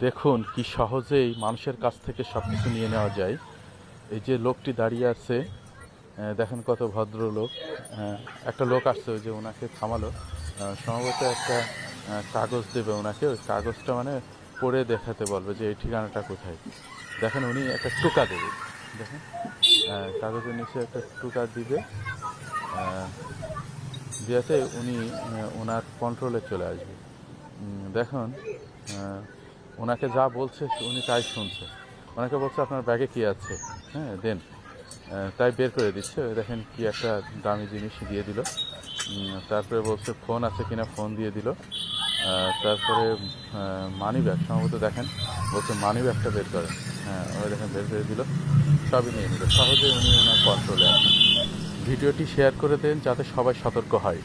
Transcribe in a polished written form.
দেখুন কি সহজেই মানুষের কাছ থেকে সব কিছু নিয়ে নেওয়া যায়। এই যে লোকটি দাঁড়িয়ে আছে, দেখেন কত ভদ্রলোক। একটা লোক আসছে, ওই যে ওনাকে থামালো। সম্ভবত একটা কাগজ দেবে ওনাকে, ওই কাগজটা মানে পড়ে দেখাতে বলবে যে এই ঠিকানাটা কোথায়। দেখেন উনি একটা টোকা দেবে, দেখেন কাগজের নিচে একটা টোকা দিবে, দিয়েতে উনি ওনার কন্ট্রোলে চলে আসবে। দেখুন ওনাকে যা বলছে উনি তাই শুনছে। ওনাকে বলছে আপনার ব্যাগে কী আছে, হ্যাঁ দেন, তাই বের করে দিচ্ছে। ওই দেখেন কি একটা দামি জিনিস দিয়ে দিল। তারপরে বলছে ফোন আছে কিনা, ফোন দিয়ে দিল। তারপরে মানি ব্যাগ সম্ভবত, দেখেন বলছে মানি ব্যাগটা বের করেন। হ্যাঁ ওই দেখেন বের করে দিল, সবই নিয়ে নিল। সহজে উনি ওনার কন্ট্রোলে আছেন। ভিডিওটি শেয়ার করে দেন যাতে সবাই সতর্ক হয়।